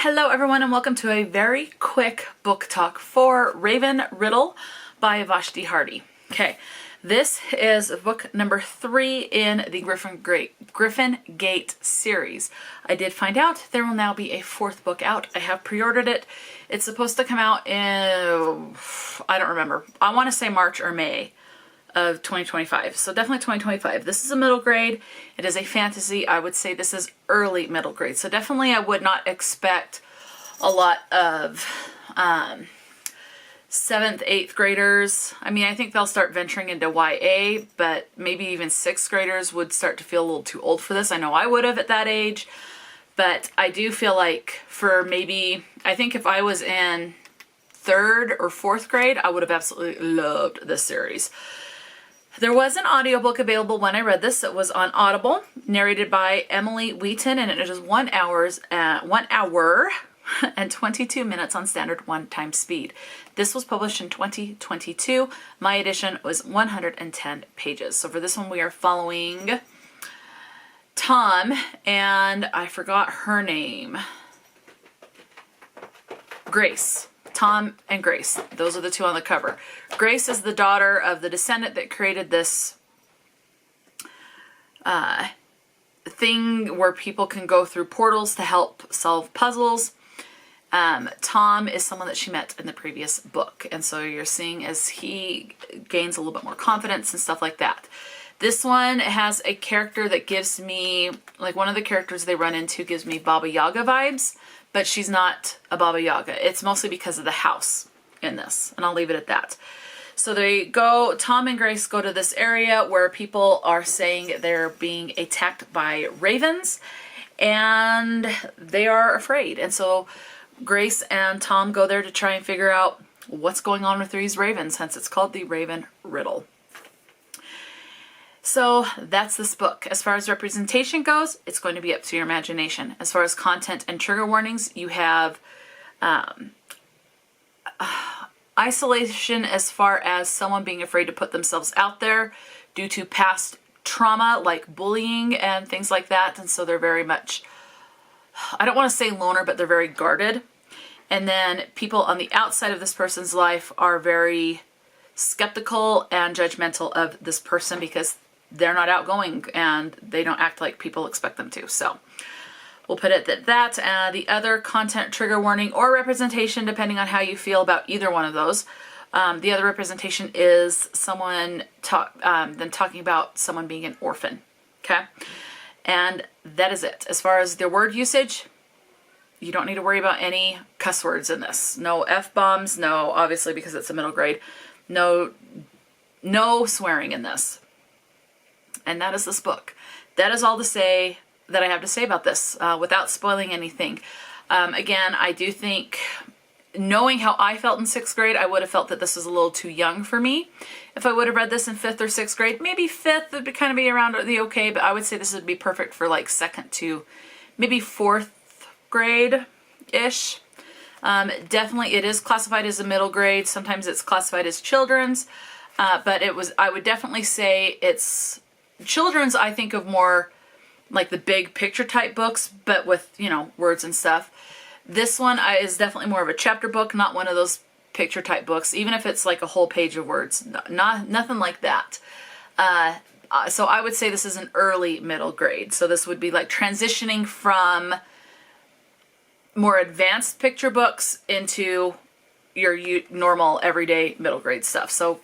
Hello everyone and welcome to a very quick book talk for Raven Riddle by Vashti Hardy. Okay, this is book number 3 in the Giffen Gate series. I did find out there will now be a 4th book out. I have pre-ordered it. It's supposed to come out in, I don't remember. I want to say March or May of 2025. So definitely 2025. This is a middle grade. It is a fantasy. I would say this is early middle grade. So definitely I would not expect a lot of 7th, 8th graders. I mean, I think they'll start venturing into YA, but maybe even 6th graders would start to feel a little too old for this. I know I would have at that age, but I do feel like for maybe, I think if I was in 3rd or 4th grade, I would have absolutely loved this series. There was an audiobook available when I read this. It was on Audible, narrated by Emily Wheaton, and it is 1 hour and 22 minutes on standard 1x speed. This was published in 2022. My edition was 110 pages. So for this one, we are following Tom, and I forgot her name. Grace. Tom and Grace. Those are the two on the cover. Grace is the daughter of the descendant that created this thing where people can go through portals to help solve puzzles. Tom is someone that she met in the previous book. And so you're seeing as he gains a little bit more confidence and stuff like that. This one has a character that gives me, like one of the characters they run into gives me Baba Yaga vibes. But she's not a Baba Yaga. It's mostly because of the house in this, and I'll leave it at that. So Tom and Grace go to this area where people are saying they're being attacked by ravens, and they are afraid. And so Grace and Tom go there to try and figure out what's going on with these ravens, hence it's called the Raven Riddle. So that's this book. As far as representation goes, it's going to be up to your imagination. As far as content and trigger warnings, you have isolation as far as someone being afraid to put themselves out there due to past trauma like bullying and things like that. And so they're very much, I don't want to say loner, but they're very guarded. And then people on the outside of this person's life are very skeptical and judgmental of this person because they're not outgoing and they don't act like people expect them to. So we'll put it at that. The other content trigger warning or representation, depending on how you feel about either one of those. The other representation is someone talking about someone being an orphan. Okay. And that is it. As far as their word usage, you don't need to worry about any cuss words in this. No F-bombs. No, obviously, because it's a middle grade. No swearing in this. And that is this book. That is all to say that I have to say about this without spoiling anything. Again, I do think, knowing how I felt in 6th grade, I would have felt that this was a little too young for me. If I would have read this in 5th or 6th grade, maybe 5th would kind of be around the okay, but I would say this would be perfect for like 2nd to maybe 4th grade-ish. Definitely it is classified as a middle grade. Sometimes it's classified as children's, but I would definitely say it's children's. I think of more like the big picture type books, but with, words and stuff. This one is definitely more of a chapter book, not one of those picture type books, even if it's like a whole page of words, nothing like that. So I would say this is an early middle grade. So this would be like transitioning from more advanced picture books into your normal everyday middle grade stuff. So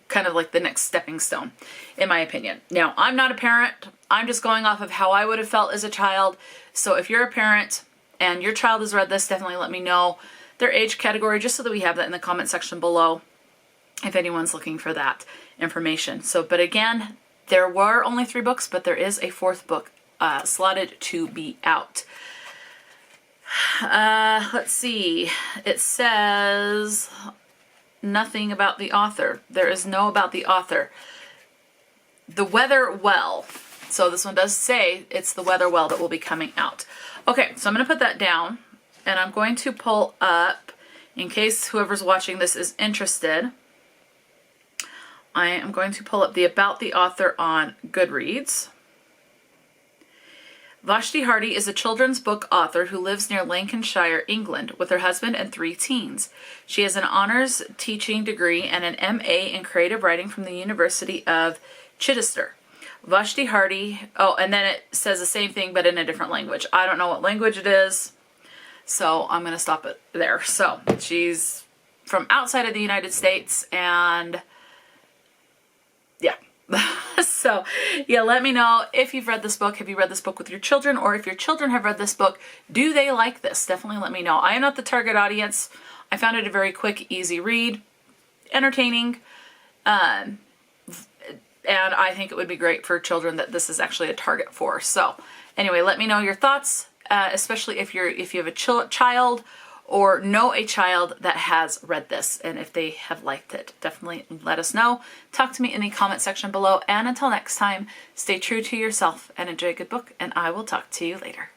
kind of like the next stepping stone, in my opinion. Now, I'm not a parent. I'm just going off of how I would have felt as a child. So if you're a parent and your child has read this, definitely let me know their age category, just so that we have that in the comment section below if anyone's looking for that information. So, but again, there were only 3 books, but there is a 4th book slotted to be out. Let's see. It says nothing about the author. There is no about the author. The Weather Well. So this one does say it's The Weather Well that will be coming out. Okay, so I'm going to put that down, and I'm going to pull up, in case whoever's watching this is interested, I am going to pull up the About the Author on Goodreads. Vashti Hardy is a children's book author who lives near Lancashire, England, with her husband and 3 teens. She has an honors teaching degree and an MA in creative writing from the University of Chichester. Vashti Hardy, oh, and then it says the same thing but in a different language. I don't know what language it is, so I'm going to stop it there. So she's from outside of the United States, and yeah. So yeah, let me know if you've read this book. Have you read this book with your children? Or if your children have read this book, do they like this? Definitely let me know. I am not the target audience. I found it a very quick, easy read, entertaining, and I think it would be great for children that this is actually a target for. So anyway, let me know your thoughts, especially if you have a child or know a child that has read this, and if they have liked it. Definitely let us know. Talk to me in the comment section below, and until next time, stay true to yourself and enjoy a good book, and I will talk to you later.